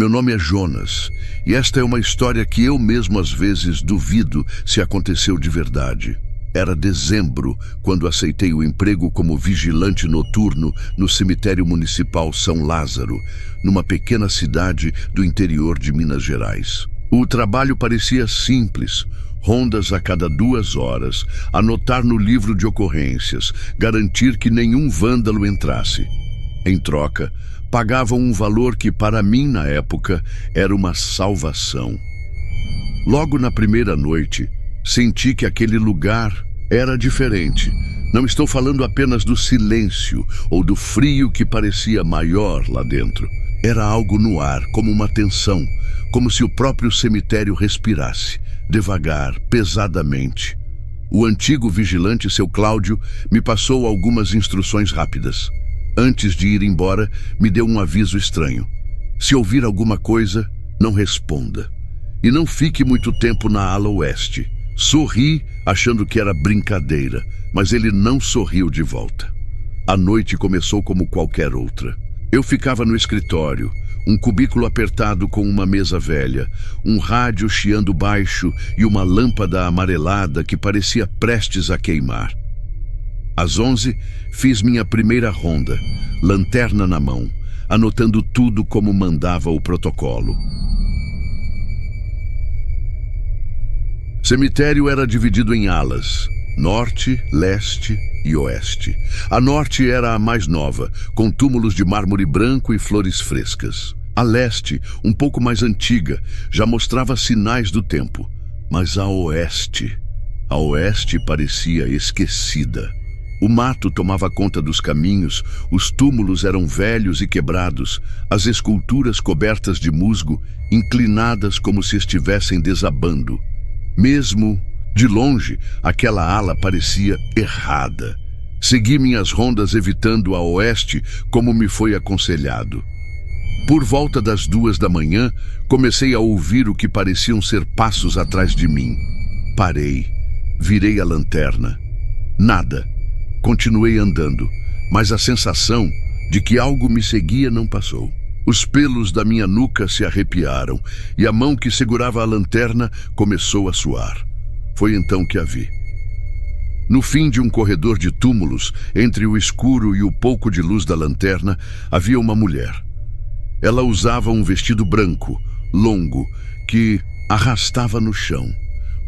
Meu nome é Jonas, e esta é uma história que eu mesmo às vezes duvido se aconteceu de verdade. Era dezembro, quando aceitei o emprego como vigilante noturno no cemitério municipal São Lázaro, numa pequena cidade do interior de Minas Gerais. O trabalho parecia simples: rondas a cada 2 horas, anotar no livro de ocorrências, garantir que nenhum vândalo entrasse. Em troca, pagavam um valor que para mim na época era uma salvação. Logo na primeira noite, senti que aquele lugar era diferente. Não estou falando apenas do silêncio ou do frio que parecia maior lá dentro. Era algo no ar, como uma tensão, como se o próprio cemitério respirasse, devagar, pesadamente. O antigo vigilante, seu Cláudio, me passou algumas instruções rápidas. Antes de ir embora, me deu um aviso estranho. Se ouvir alguma coisa, não responda. E não fique muito tempo na ala oeste. Sorri, achando que era brincadeira, mas ele não sorriu de volta. A noite começou como qualquer outra. Eu ficava no escritório, um cubículo apertado com uma mesa velha, um rádio chiando baixo e uma lâmpada amarelada que parecia prestes a queimar. Às 11, fiz minha primeira ronda, lanterna na mão, anotando tudo como mandava o protocolo. Cemitério era dividido em alas: norte, leste e oeste. A norte era a mais nova, com túmulos de mármore branco e flores frescas. A leste, um pouco mais antiga, já mostrava sinais do tempo. Mas a oeste parecia esquecida. O mato tomava conta dos caminhos, os túmulos eram velhos e quebrados, as esculturas cobertas de musgo, inclinadas como se estivessem desabando. Mesmo de longe, aquela ala parecia errada. Segui minhas rondas evitando a oeste, como me foi aconselhado. Por volta das 2 da manhã, comecei a ouvir o que pareciam ser passos atrás de mim. Parei, virei a lanterna. Nada. Continuei andando, mas a sensação de que algo me seguia não passou. Os pelos da minha nuca se arrepiaram e a mão que segurava a lanterna começou a suar. Foi então que a vi. No fim de um corredor de túmulos, entre o escuro e o pouco de luz da lanterna, havia uma mulher. Ela usava um vestido branco, longo, que arrastava no chão.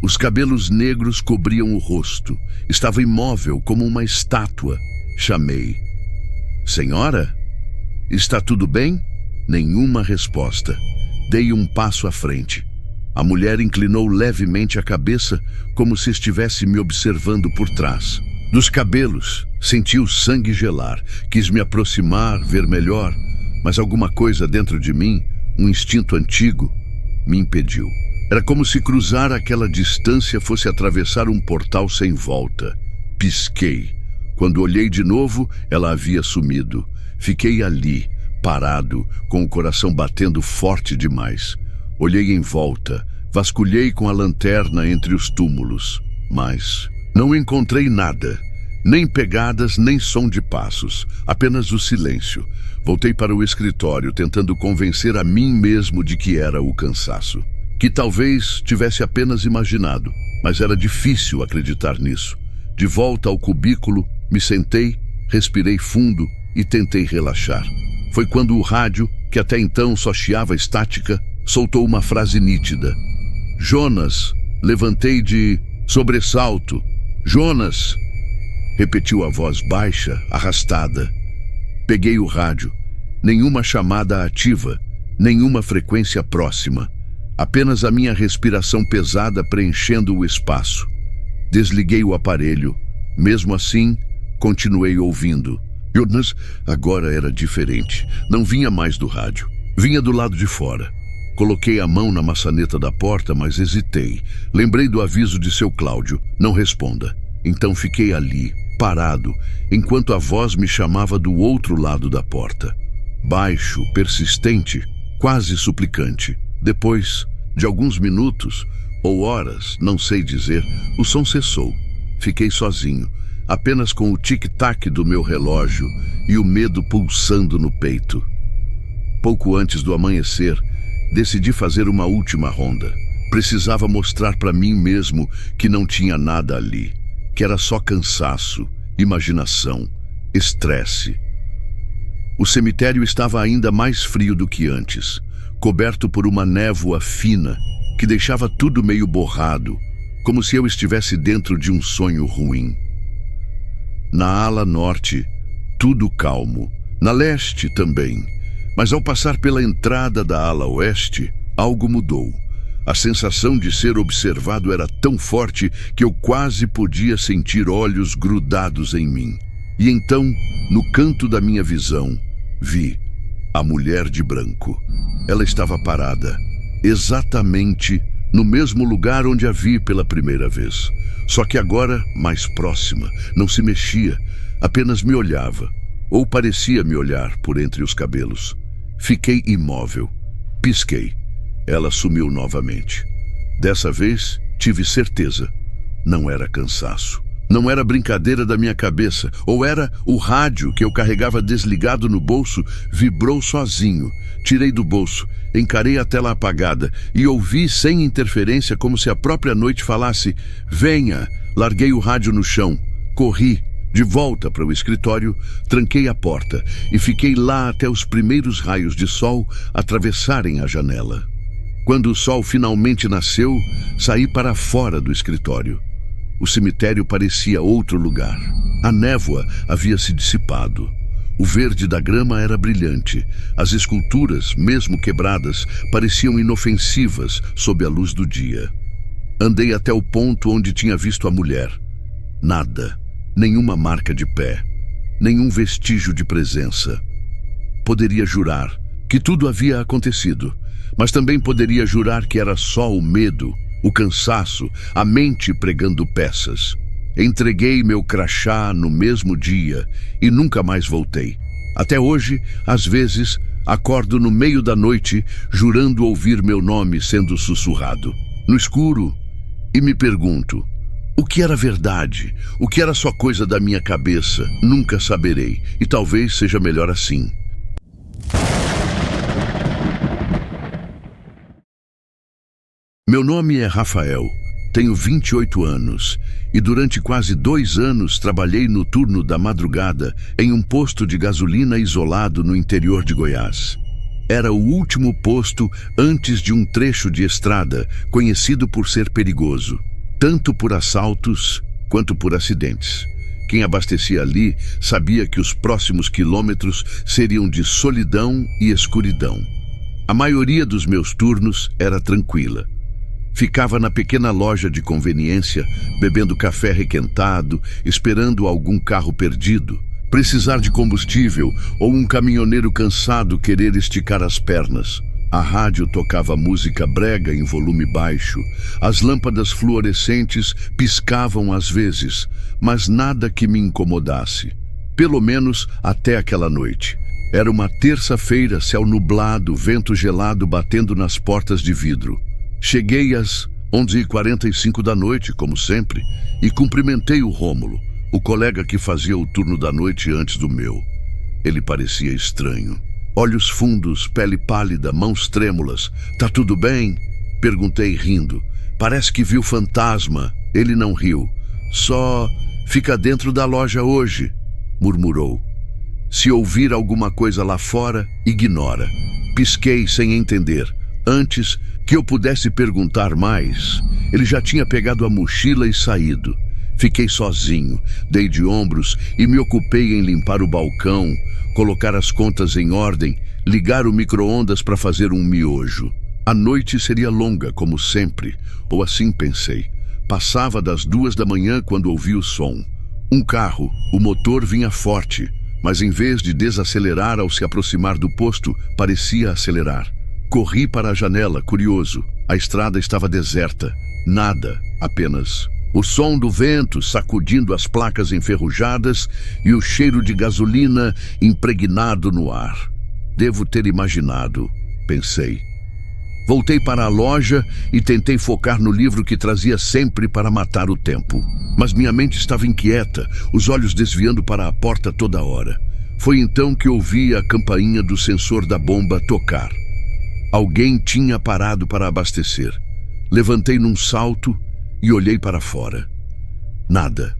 Os cabelos negros cobriam o rosto. Estava imóvel como uma estátua. Chamei: "Senhora? Está tudo bem?" Nenhuma resposta. Dei um passo à frente. A mulher inclinou levemente a cabeça, como se estivesse me observando por trás. Dos cabelos, senti o sangue gelar. Quis me aproximar, ver melhor, mas alguma coisa dentro de mim, um instinto antigo, me impediu. Era como se cruzar aquela distância fosse atravessar um portal sem volta. Pisquei. Quando olhei de novo, ela havia sumido. Fiquei ali, parado, com o coração batendo forte demais. Olhei em volta, vasculhei com a lanterna entre os túmulos, mas não encontrei nada. Nem pegadas, nem som de passos, apenas o silêncio. Voltei para o escritório, tentando convencer a mim mesmo de que era o cansaço. Que talvez tivesse apenas imaginado, mas era difícil acreditar nisso. De volta ao cubículo, me sentei, respirei fundo e tentei relaxar. Foi quando o rádio, que até então só chiava estática, soltou uma frase nítida. "Jonas!" Levantei de sobressalto. "Jonas!" Repetiu a voz baixa, arrastada. Peguei o rádio. Nenhuma chamada ativa, nenhuma frequência próxima. Apenas a minha respiração pesada preenchendo o espaço. Desliguei o aparelho. Mesmo assim, continuei ouvindo. Jonas agora era diferente. Não vinha mais do rádio. Vinha do lado de fora. Coloquei a mão na maçaneta da porta, mas hesitei. Lembrei do aviso de seu Cláudio. Não responda. Então fiquei ali, parado, enquanto a voz me chamava do outro lado da porta. Baixo, persistente, quase suplicante. Depois de alguns minutos, ou horas, não sei dizer, o som cessou. Fiquei sozinho, apenas com o tic-tac do meu relógio e o medo pulsando no peito. Pouco antes do amanhecer, decidi fazer uma última ronda. Precisava mostrar para mim mesmo que não tinha nada ali, que era só cansaço, imaginação, estresse. O cemitério estava ainda mais frio do que antes, coberto por uma névoa fina que deixava tudo meio borrado, como se eu estivesse dentro de um sonho ruim. Na ala norte, tudo calmo. Na leste também. Mas ao passar pela entrada da ala oeste, algo mudou. A sensação de ser observado era tão forte que eu quase podia sentir olhos grudados em mim. E então, no canto da minha visão, vi a mulher de branco. Ela estava parada, exatamente no mesmo lugar onde a vi pela primeira vez. Só que agora mais próxima, não se mexia, apenas me olhava, ou parecia me olhar por entre os cabelos. Fiquei imóvel, pisquei. Ela sumiu novamente. Dessa vez, tive certeza. Não era cansaço. Não era brincadeira da minha cabeça, ou era o rádio que eu carregava desligado no bolso, vibrou sozinho. Tirei do bolso, encarei a tela apagada e ouvi sem interferência como se a própria noite falasse: venha! Larguei o rádio no chão, corri, de volta para o escritório, tranquei a porta e fiquei lá até os primeiros raios de sol atravessarem a janela. Quando o sol finalmente nasceu, saí para fora do escritório. O cemitério parecia outro lugar. A névoa havia se dissipado. O verde da grama era brilhante. As esculturas, mesmo quebradas, pareciam inofensivas sob a luz do dia. Andei até o ponto onde tinha visto a mulher. Nada, nenhuma marca de pé, nenhum vestígio de presença. Poderia jurar que tudo havia acontecido, mas também poderia jurar que era só o medo, o cansaço, a mente pregando peças. Entreguei meu crachá no mesmo dia e nunca mais voltei. Até hoje, às vezes, acordo no meio da noite jurando ouvir meu nome sendo sussurrado, no escuro, e me pergunto: o que era verdade? O que era só coisa da minha cabeça? Nunca saberei, e talvez seja melhor assim. Meu nome é Rafael, tenho 28 anos e durante quase 2 anos trabalhei no turno da madrugada em um posto de gasolina isolado no interior de Goiás. Era o último posto antes de um trecho de estrada conhecido por ser perigoso, tanto por assaltos quanto por acidentes. Quem abastecia ali sabia que os próximos quilômetros seriam de solidão e escuridão. A maioria dos meus turnos era tranquila. Ficava na pequena loja de conveniência, bebendo café requentado, esperando algum carro perdido, precisar de combustível ou um caminhoneiro cansado querer esticar as pernas. A rádio tocava música brega em volume baixo. As lâmpadas fluorescentes piscavam às vezes, mas nada que me incomodasse. Pelo menos até aquela noite. Era uma terça-feira, céu nublado, vento gelado batendo nas portas de vidro. Cheguei às 11h45 da noite, como sempre, e cumprimentei o Rômulo, o colega que fazia o turno da noite antes do meu. Ele parecia estranho. Olhos fundos, pele pálida, mãos trêmulas. "Tá tudo bem?" Perguntei rindo. "Parece que viu fantasma." Ele não riu. "Só fica dentro da loja hoje", murmurou. "Se ouvir alguma coisa lá fora, ignora." Pisquei sem entender. Antes que eu pudesse perguntar mais, ele já tinha pegado a mochila e saído. Fiquei sozinho, dei de ombros e me ocupei em limpar o balcão, colocar as contas em ordem, ligar o micro-ondas para fazer um miojo. A noite seria longa, como sempre, ou assim pensei. Passava das 2 da manhã quando ouvi o som. Um carro, o motor vinha forte, mas em vez de desacelerar ao se aproximar do posto, parecia acelerar. Corri para a janela, curioso. A estrada estava deserta. Nada, apenas o som do vento sacudindo as placas enferrujadas e o cheiro de gasolina impregnado no ar. Devo ter imaginado, pensei. Voltei para a loja e tentei focar no livro que trazia sempre para matar o tempo. Mas minha mente estava inquieta, os olhos desviando para a porta toda hora. Foi então que ouvi a campainha do sensor da bomba tocar. Alguém tinha parado para abastecer. Levantei num salto e olhei para fora. Nada.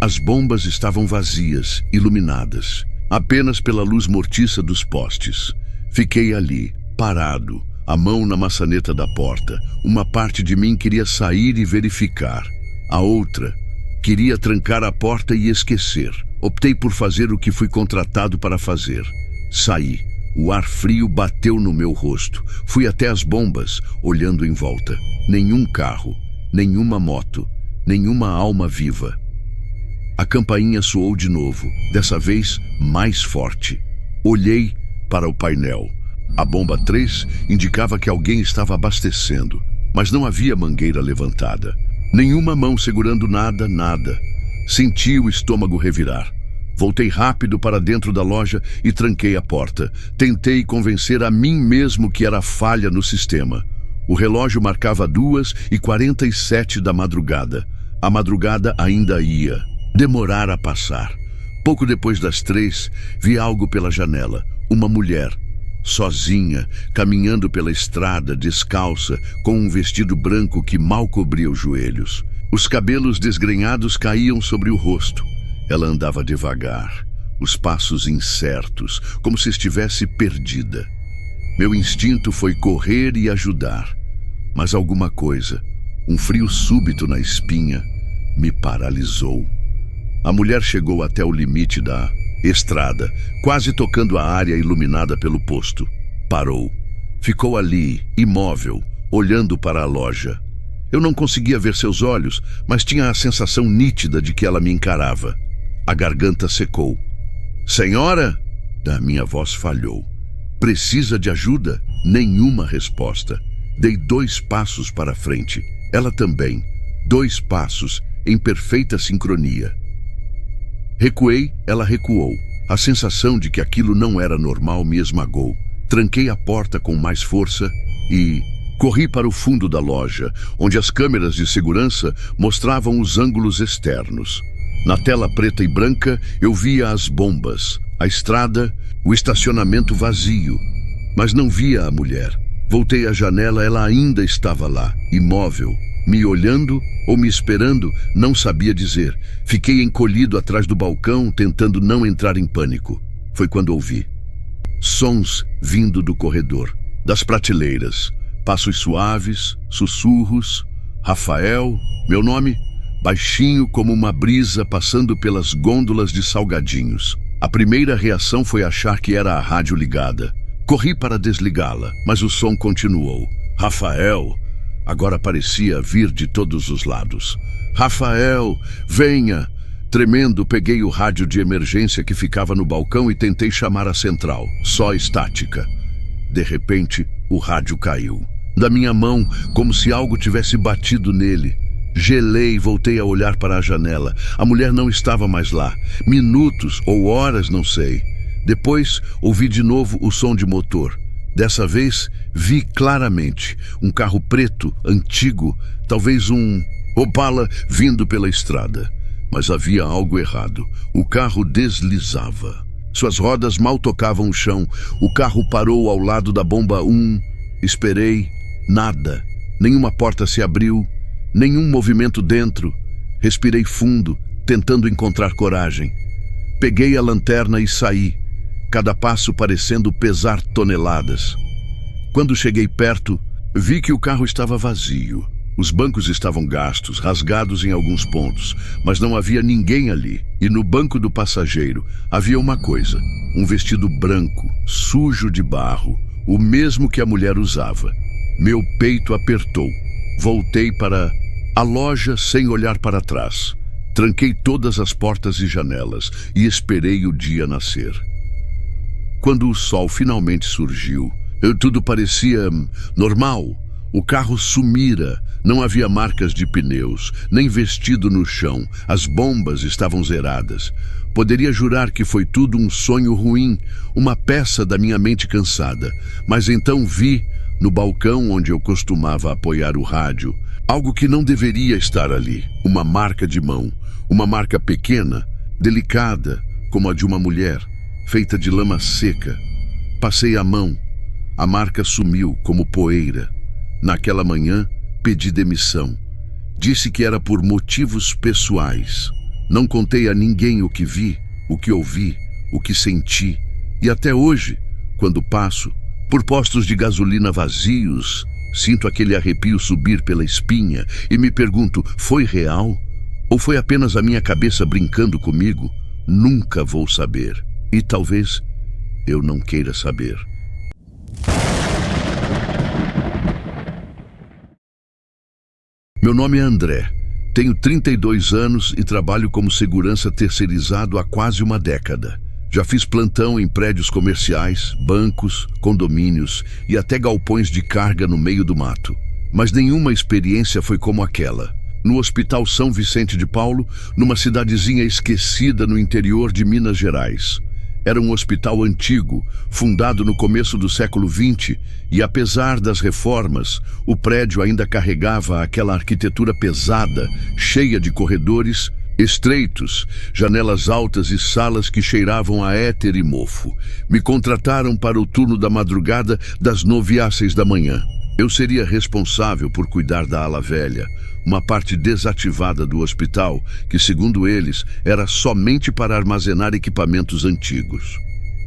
As bombas estavam vazias, iluminadas, apenas pela luz mortiça dos postes. Fiquei ali, parado, a mão na maçaneta da porta. Uma parte de mim queria sair e verificar. A outra queria trancar a porta e esquecer. Optei por fazer o que fui contratado para fazer. Saí. O ar frio bateu no meu rosto. Fui até as bombas, olhando em volta. Nenhum carro, nenhuma moto, nenhuma alma viva. A campainha soou de novo, dessa vez mais forte. Olhei para o painel. A bomba 3 indicava que alguém estava abastecendo, mas não havia mangueira levantada. Nenhuma mão segurando nada. Senti o estômago revirar. Voltei rápido para dentro da loja e tranquei a porta. Tentei convencer a mim mesmo que era falha no sistema. O relógio marcava 2h47 da madrugada. A madrugada ainda ia demorar a passar. Pouco depois das 3, vi algo pela janela. Uma mulher, sozinha, caminhando pela estrada, descalça, com um vestido branco que mal cobria os joelhos. Os cabelos desgrenhados caíam sobre o rosto. Ela andava devagar, os passos incertos, como se estivesse perdida. Meu instinto foi correr e ajudar, mas alguma coisa, um frio súbito na espinha, me paralisou. A mulher chegou até o limite da estrada, quase tocando a área iluminada pelo posto. Parou. Ficou ali, imóvel, olhando para a loja. Eu não conseguia ver seus olhos, mas tinha a sensação nítida de que ela me encarava. A garganta secou. Senhora? A minha voz falhou. Precisa de ajuda? Nenhuma resposta. Dei 2 passos para frente. Ela também. 2 passos, em perfeita sincronia. Recuei, ela recuou. A sensação de que aquilo não era normal me esmagou. Tranquei a porta com mais força e corri para o fundo da loja, onde as câmeras de segurança mostravam os ângulos externos. Na tela preta e branca, eu via as bombas, a estrada, o estacionamento vazio. Mas não via a mulher. Voltei à janela, ela ainda estava lá, imóvel, me olhando ou me esperando, não sabia dizer. Fiquei encolhido atrás do balcão, tentando não entrar em pânico. Foi quando ouvi sons vindo do corredor, das prateleiras, passos suaves, sussurros. Rafael, meu nome? Baixinho como uma brisa passando pelas gôndolas de salgadinhos. A primeira reação foi achar que era a rádio ligada. Corri para desligá-la, mas o som continuou. Rafael, agora parecia vir de todos os lados. Rafael, venha! Tremendo, peguei o rádio de emergência que ficava no balcão e tentei chamar a central. Só estática. De repente, o rádio caiu. Da minha mão, como se algo tivesse batido nele. Gelei e voltei a olhar para a janela. A mulher não estava mais lá. Minutos ou horas, não sei. Depois, ouvi de novo o som de motor. Dessa vez, vi claramente um carro preto, antigo, talvez um Opala vindo pela estrada. Mas havia algo errado. O carro deslizava. Suas rodas mal tocavam o chão. O carro parou ao lado da bomba 1. Esperei. Nada. Nenhuma porta se abriu. Nenhum movimento dentro. Respirei fundo, tentando encontrar coragem. Peguei a lanterna e saí, cada passo parecendo pesar toneladas. Quando cheguei perto, vi que o carro estava vazio. Os bancos estavam gastos, rasgados em alguns pontos, mas não havia ninguém ali. E no banco do passageiro havia uma coisa, um vestido branco, sujo de barro, o mesmo que a mulher usava. Meu peito apertou. Voltei para a loja sem olhar para trás. Tranquei todas as portas e janelas e esperei o dia nascer. Quando o sol finalmente surgiu, tudo parecia normal. O carro sumira, não havia marcas de pneus, nem vestido no chão, as bombas estavam zeradas. Poderia jurar que foi tudo um sonho ruim, uma peça da minha mente cansada. Mas então vi, no balcão onde eu costumava apoiar o rádio, algo que não deveria estar ali, uma marca de mão, uma marca pequena, delicada, como a de uma mulher, feita de lama seca. Passei a mão. A marca sumiu como poeira. Naquela manhã, pedi demissão. Disse que era por motivos pessoais. Não contei a ninguém o que vi, o que ouvi, o que senti. E até hoje, quando passo por postos de gasolina vazios, sinto aquele arrepio subir pela espinha e me pergunto, foi real? Ou foi apenas a minha cabeça brincando comigo? Nunca vou saber. E talvez eu não queira saber. Meu nome é André. Tenho 32 anos e trabalho como segurança terceirizado há quase uma década. Já fiz plantão em prédios comerciais, bancos, condomínios e até galpões de carga no meio do mato. Mas nenhuma experiência foi como aquela. No Hospital São Vicente de Paulo, numa cidadezinha esquecida no interior de Minas Gerais. Era um hospital antigo, fundado no começo do século XX, e apesar das reformas, o prédio ainda carregava aquela arquitetura pesada, cheia de corredores estreitos, janelas altas e salas que cheiravam a éter e mofo. Me contrataram para o turno da madrugada das 9 às 6 da manhã. Eu seria responsável por cuidar da ala velha, uma parte desativada do hospital que, segundo eles, era somente para armazenar equipamentos antigos.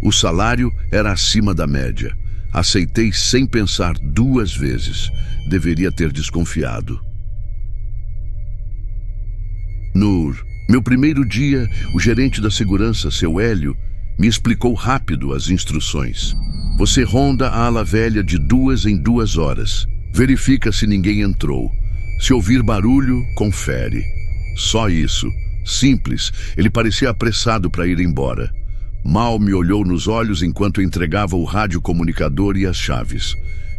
O salário era acima da média. Aceitei sem pensar 2 vezes. Deveria ter desconfiado. No meu primeiro dia, o gerente da segurança, seu Hélio, me explicou rápido as instruções. Você ronda a ala velha de 2 em 2 horas. Verifica se ninguém entrou. Se ouvir barulho, confere. Só isso. Simples. Ele parecia apressado para ir embora. Mal me olhou nos olhos enquanto entregava o radiocomunicador e as chaves.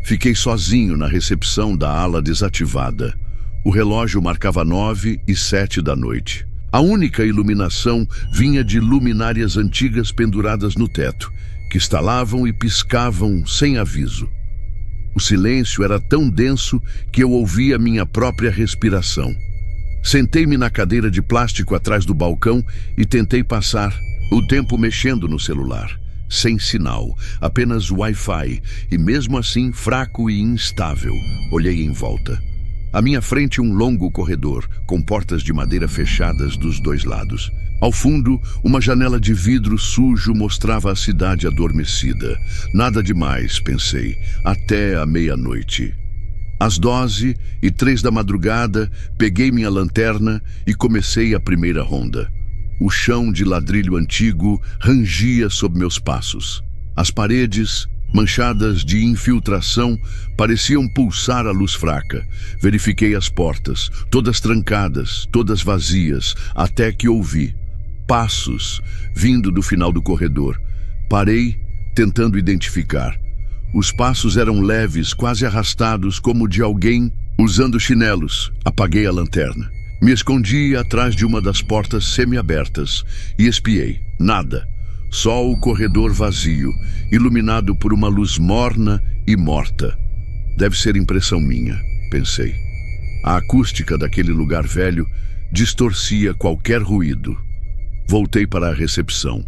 Fiquei sozinho na recepção da ala desativada. O relógio marcava 9 e 7 da noite. A única iluminação vinha de luminárias antigas penduradas no teto, que estalavam e piscavam sem aviso. O silêncio era tão denso que eu ouvia minha própria respiração. Sentei-me na cadeira de plástico atrás do balcão e tentei passar o tempo mexendo no celular. Sem sinal, apenas Wi-Fi, e mesmo assim fraco e instável. Olhei em volta. À minha frente, um longo corredor, com portas de madeira fechadas dos 2 lados. Ao fundo, uma janela de vidro sujo mostrava a cidade adormecida. Nada demais, pensei, até a meia-noite. Às 12 e 3 da madrugada, peguei minha lanterna e comecei a primeira ronda. O chão de ladrilho antigo rangia sob meus passos. As paredes, manchadas de infiltração, pareciam pulsar a luz fraca. Verifiquei as portas, todas trancadas, todas vazias, até que ouvi passos vindo do final do corredor. Parei, tentando identificar. Os passos eram leves, quase arrastados, como de alguém usando chinelos. Apaguei a lanterna. Me escondi atrás de uma das portas semi-abertas e espiei. Nada. Só o corredor vazio, iluminado por uma luz morna e morta. Deve ser impressão minha, pensei. A acústica daquele lugar velho distorcia qualquer ruído. Voltei para a recepção.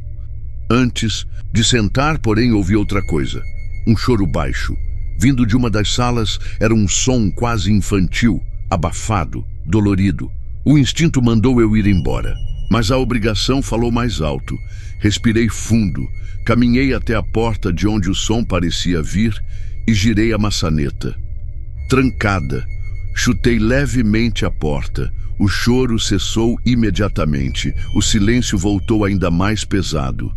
Antes de sentar, porém, ouvi outra coisa. Um choro baixo. Vindo de uma das salas, era um som quase infantil, abafado, dolorido. O instinto mandou eu ir embora, mas a obrigação falou mais alto. Respirei fundo, caminhei até a porta de onde o som parecia vir e girei a maçaneta. Trancada, chutei levemente a porta. O choro cessou imediatamente. O silêncio voltou ainda mais pesado.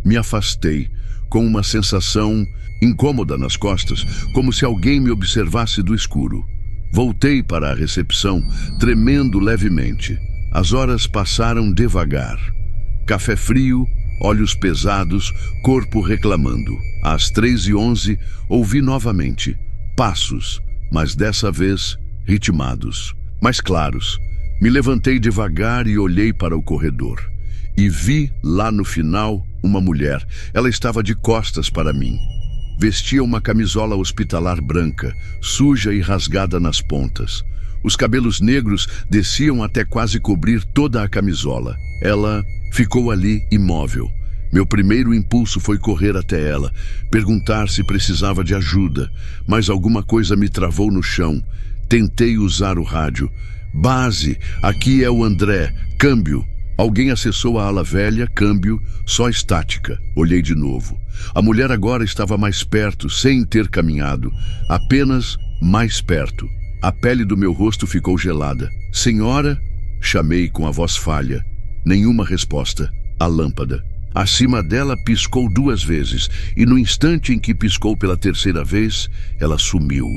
Me afastei, com uma sensação incômoda nas costas, como se alguém me observasse do escuro. Voltei para a recepção, tremendo levemente. As horas passaram devagar. Café frio, olhos pesados, corpo reclamando. Às 3h11, ouvi novamente passos, mas dessa vez ritmados, mais claros. Me levantei devagar e olhei para o corredor. E vi, lá no final, uma mulher. Ela estava de costas para mim. Vestia uma camisola hospitalar branca, suja e rasgada nas pontas. Os cabelos negros desciam até quase cobrir toda a camisola. Ela ficou ali imóvel, Meu primeiro impulso foi correr até ela, perguntar se precisava de ajuda, mas alguma coisa me travou no chão. Tentei usar o rádio. Base, aqui é o André, câmbio. Alguém acessou a ala velha, câmbio, só estática. Olhei de novo. A mulher agora estava mais perto, sem ter caminhado, apenas mais perto. A pele do meu rosto ficou gelada. Senhora? Chamei com a voz falha. Nenhuma resposta. A lâmpada. Acima dela piscou 2 vezes, e no instante em que piscou pela 3ª vez, ela sumiu,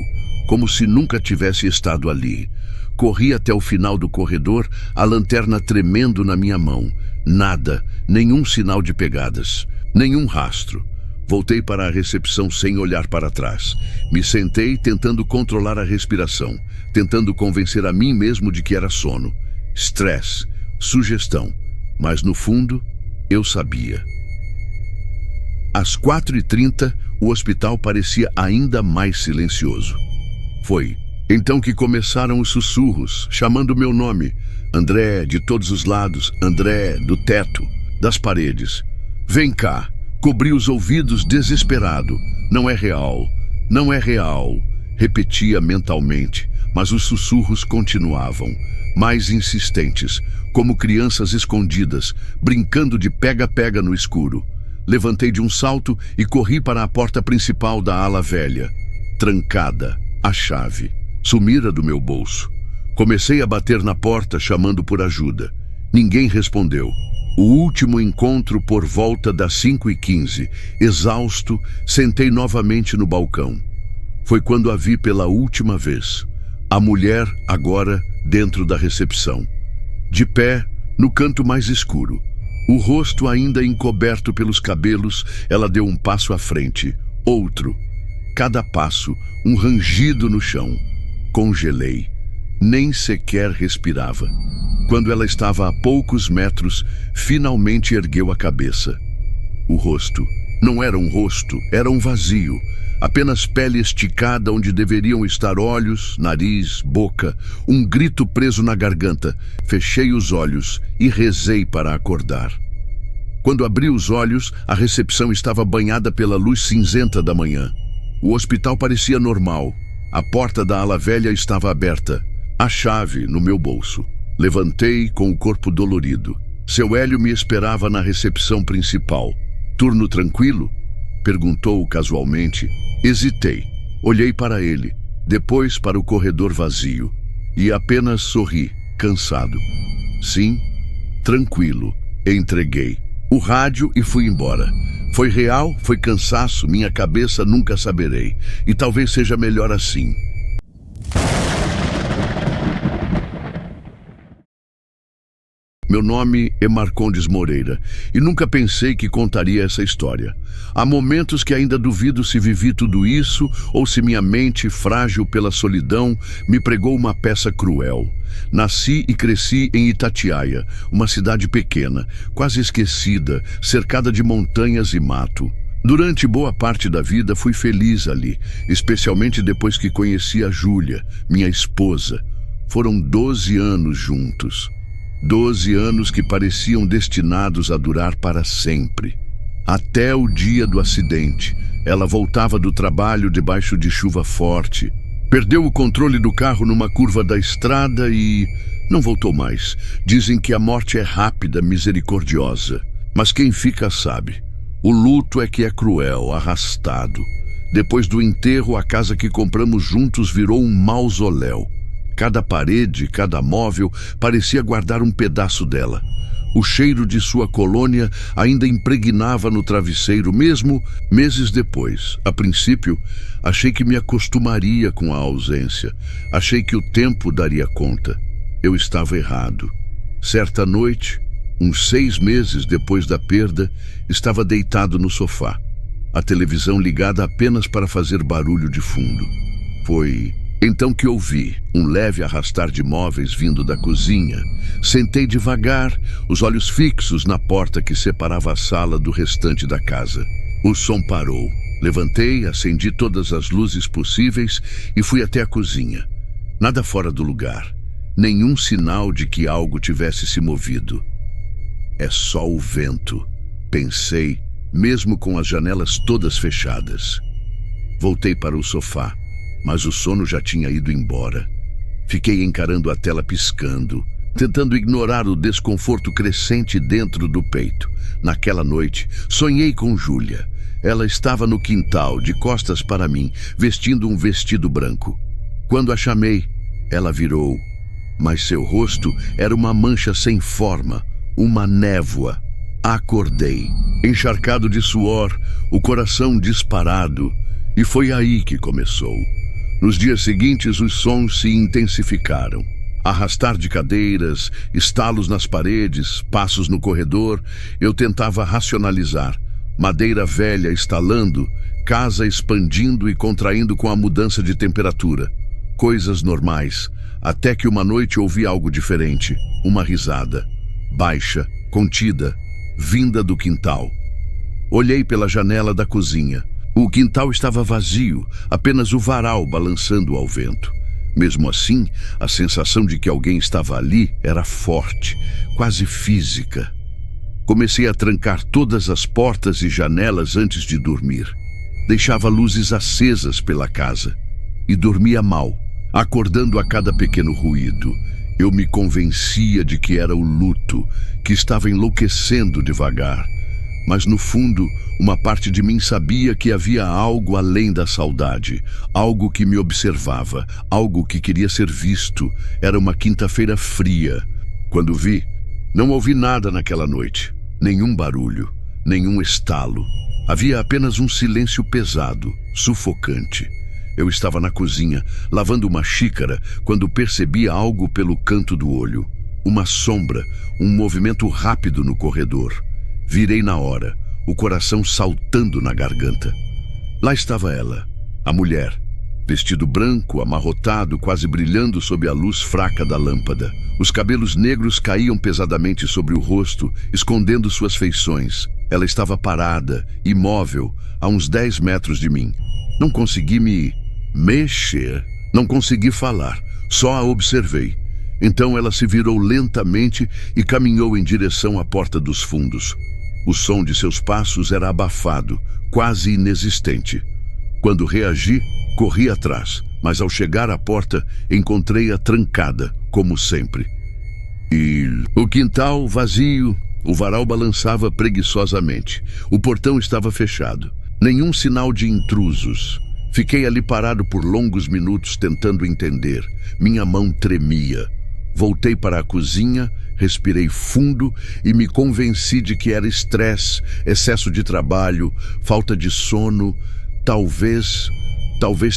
como se nunca tivesse estado ali. Corri até o final do corredor, a lanterna tremendo na minha mão. Nada, nenhum sinal de pegadas, nenhum rastro. Voltei para a recepção sem olhar para trás. Me sentei tentando controlar a respiração, tentando convencer a mim mesmo de que era sono. Estresse, sugestão, mas no fundo, eu sabia. Às 4h30, o hospital parecia ainda mais silencioso. Foi então que começaram os sussurros, chamando meu nome. André, de todos os lados. André, do teto, das paredes. Vem cá. Cobri os ouvidos desesperado. Não é real. Não é real. Repetia mentalmente, mas os sussurros continuavam, mais insistentes, como crianças escondidas, brincando de pega-pega no escuro. Levantei de um salto e corri para a porta principal da ala velha. Trancada, a chave. Sumira do meu bolso. Comecei a bater na porta, chamando por ajuda. Ninguém respondeu. O último encontro por volta das 5h15. Exausto, sentei novamente no balcão. Foi quando a vi pela última vez. A mulher, agora, dentro da recepção. De pé, no canto mais escuro. O rosto ainda encoberto pelos cabelos, ela deu um passo à frente. Outro. Cada passo, um rangido no chão. Congelei. Nem sequer respirava. Quando ela estava a poucos metros, finalmente ergueu a cabeça. O rosto. Não era um rosto, era um vazio. Apenas pele esticada onde deveriam estar olhos, nariz, boca, um grito preso na garganta. Fechei os olhos e rezei para acordar. Quando abri os olhos, a recepção estava banhada pela luz cinzenta da manhã. O hospital parecia normal. A porta da ala velha estava aberta. A chave no meu bolso. Levantei com o corpo dolorido. Seu Hélio me esperava na recepção principal. Turno tranquilo? Perguntou casualmente. Hesitei. Olhei para ele, depois para o corredor vazio, e apenas sorri, cansado. Sim, tranquilo. Entreguei o rádio e fui embora. Foi real, foi cansaço, minha cabeça nunca saberei. E talvez seja melhor assim. Meu nome é Marcondes Moreira e nunca pensei que contaria essa história. Há momentos que ainda duvido se vivi tudo isso ou se minha mente, frágil pela solidão, me pregou uma peça cruel. Nasci e cresci em Itatiaia, uma cidade pequena, quase esquecida, cercada de montanhas e mato. Durante boa parte da vida fui feliz ali, especialmente depois que conheci a Júlia, minha esposa. Foram 12 anos juntos. 12 anos que pareciam destinados a durar para sempre. Até o dia do acidente. Ela voltava do trabalho debaixo de chuva forte. Perdeu o controle do carro numa curva da estrada e não voltou mais. Dizem que a morte é rápida, misericordiosa. Mas quem fica sabe. O luto é que é cruel, arrastado. Depois do enterro, a casa que compramos juntos virou um mausoléu. Cada parede, cada móvel parecia guardar um pedaço dela. O cheiro de sua colônia ainda impregnava no travesseiro, mesmo meses depois. A princípio, achei que me acostumaria com a ausência. Achei que o tempo daria conta. Eu estava errado. Certa noite, uns 6 meses depois da perda, estava deitado no sofá. A televisão ligada apenas para fazer barulho de fundo. Foi então que ouvi um leve arrastar de móveis vindo da cozinha. Sentei devagar, os olhos fixos na porta que separava a sala do restante da casa. O som parou. Levantei, acendi todas as luzes possíveis e fui até a cozinha. Nada fora do lugar. Nenhum sinal de que algo tivesse se movido. É só o vento, pensei, mesmo com as janelas todas fechadas. Voltei para o sofá, mas o sono já tinha ido embora. Fiquei encarando a tela piscando, tentando ignorar o desconforto crescente dentro do peito. Naquela noite, sonhei com Júlia. Ela estava no quintal, de costas para mim, vestindo um vestido branco. Quando a chamei, ela virou, mas seu rosto era uma mancha sem forma, uma névoa. Acordei, encharcado de suor, o coração disparado, e foi aí que começou. Nos dias seguintes, os sons se intensificaram. Arrastar de cadeiras, estalos nas paredes, passos no corredor. Eu tentava racionalizar. Madeira velha estalando, casa expandindo e contraindo com a mudança de temperatura. Coisas normais, até que uma noite ouvi algo diferente. Uma risada, baixa, contida, vinda do quintal. Olhei pela janela da cozinha. O quintal estava vazio, apenas o varal balançando ao vento. Mesmo assim, a sensação de que alguém estava ali era forte, quase física. Comecei a trancar todas as portas e janelas antes de dormir. Deixava luzes acesas pela casa e dormia mal, acordando a cada pequeno ruído. Eu me convencia de que era o luto, que estava enlouquecendo devagar. Mas no fundo, uma parte de mim sabia que havia algo além da saudade, algo que me observava, algo que queria ser visto. Era uma quinta-feira fria. Quando vi, não ouvi nada naquela noite. Nenhum barulho, nenhum estalo. Havia apenas um silêncio pesado, sufocante. Eu estava na cozinha, lavando uma xícara, quando percebi algo pelo canto do olho. Uma sombra, um movimento rápido no corredor. Virei na hora, o coração saltando na garganta. Lá estava ela, a mulher, vestido branco, amarrotado, quase brilhando sob a luz fraca da lâmpada. Os cabelos negros caíam pesadamente sobre o rosto, escondendo suas feições. Ela estava parada, imóvel, a uns 10 metros de mim. Não consegui me mexer, não consegui falar, só a observei. Então ela se virou lentamente e caminhou em direção à porta dos fundos. O som de seus passos era abafado, quase inexistente. Quando reagi, corri atrás, mas ao chegar à porta, encontrei-a trancada, como sempre. E o quintal vazio, o varal balançava preguiçosamente. O portão estava fechado. Nenhum sinal de intrusos. Fiquei ali parado por longos minutos tentando entender. Minha mão tremia. Voltei para a cozinha, respirei fundo e me convenci de que era estresse, excesso de trabalho, falta de sono. Talvez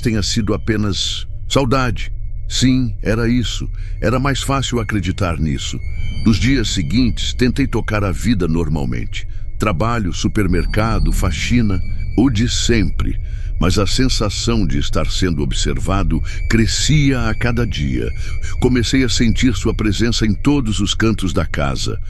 tenha sido apenas saudade. Sim, era isso. Era mais fácil acreditar nisso. Nos dias seguintes, tentei tocar a vida normalmente. Trabalho, supermercado, faxina, o de sempre. Mas a sensação de estar sendo observado crescia a cada dia. Comecei a sentir sua presença em todos os cantos da casa.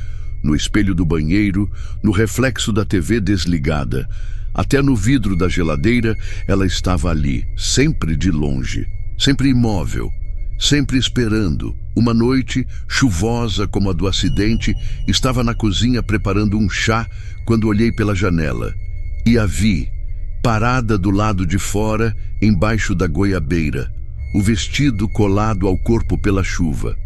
No espelho do banheiro, no reflexo da TV desligada. Até no vidro da geladeira, ela estava ali, sempre de longe, sempre imóvel, sempre esperando. Uma noite, chuvosa como a do acidente, estava na cozinha preparando um chá quando olhei pela janela. E a vi, parada do lado de fora, embaixo da goiabeira, o vestido colado ao corpo pela chuva,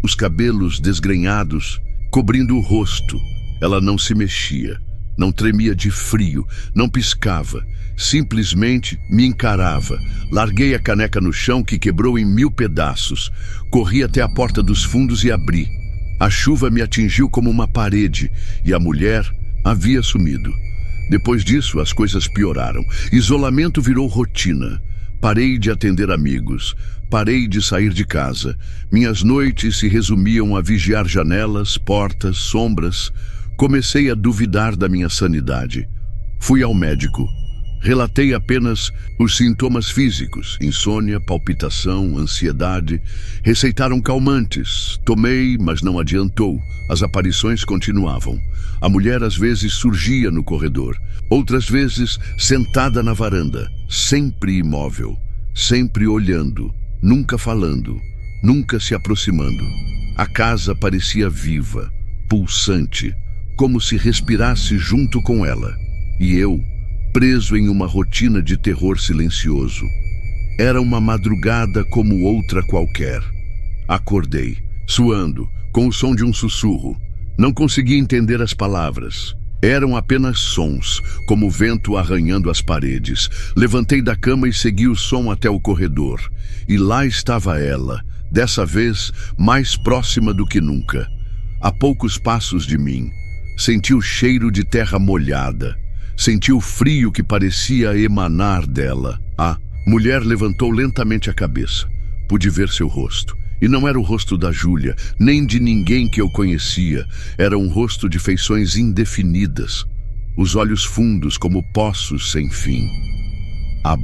os cabelos desgrenhados, cobrindo o rosto. Ela não se mexia, não tremia de frio, não piscava, simplesmente me encarava. Larguei a caneca no chão, que quebrou em 1000 pedaços. Corri até a porta dos fundos e abri. A chuva me atingiu como uma parede e a mulher havia sumido. Depois disso, as coisas pioraram. Isolamento virou rotina. Parei de atender amigos. Parei de sair de casa. Minhas noites se resumiam a vigiar janelas, portas, sombras. Comecei a duvidar da minha sanidade. Fui ao médico. Relatei apenas os sintomas físicos, insônia, palpitação, ansiedade. Receitaram calmantes. Tomei, mas não adiantou. As aparições continuavam. A mulher às vezes surgia no corredor, outras vezes sentada na varanda, sempre imóvel, sempre olhando, nunca falando, nunca se aproximando. A casa parecia viva, pulsante, como se respirasse junto com ela. E eu, preso em uma rotina de terror silencioso. Era uma madrugada como outra qualquer. Acordei, suando, com o som de um sussurro. Não conseguia entender as palavras. Eram apenas sons, como o vento arranhando as paredes. Levantei da cama e segui o som até o corredor. E lá estava ela, dessa vez mais próxima do que nunca. A poucos passos de mim. Senti o cheiro de terra molhada. Senti o frio que parecia emanar dela. A mulher levantou lentamente a cabeça. Pude ver seu rosto. E não era o rosto da Júlia, nem de ninguém que eu conhecia. Era um rosto de feições indefinidas. Os olhos fundos como poços sem fim. A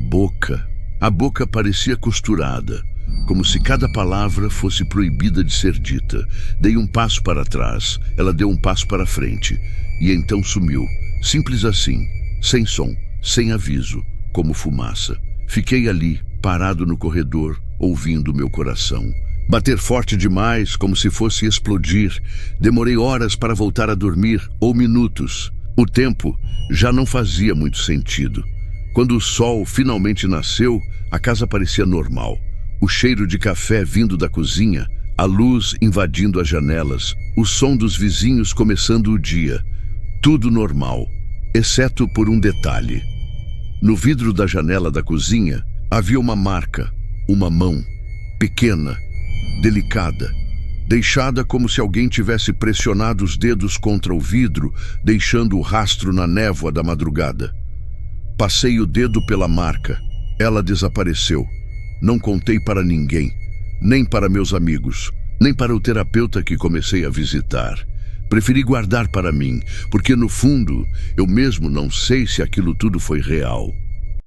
boca parecia costurada, como se cada palavra fosse proibida de ser dita. Dei um passo para trás, ela deu um passo para frente. E então sumiu, simples assim, sem som, sem aviso, como fumaça. Fiquei ali, parado no corredor, ouvindo meu coração. Bater forte demais, como se fosse explodir. Demorei horas para voltar a dormir, ou minutos. O tempo já não fazia muito sentido. Quando o sol finalmente nasceu, a casa parecia normal. O cheiro de café vindo da cozinha, a luz invadindo as janelas, o som dos vizinhos começando o dia. Tudo normal, exceto por um detalhe. No vidro da janela da cozinha, havia uma marca, uma mão, pequena, delicada, deixada como se alguém tivesse pressionado os dedos contra o vidro, deixando o rastro na névoa da madrugada. Passei o dedo pela marca. Ela desapareceu. Não contei para ninguém, nem para meus amigos, nem para o terapeuta que comecei a visitar. Preferi guardar para mim, porque no fundo, eu mesmo não sei se aquilo tudo foi real.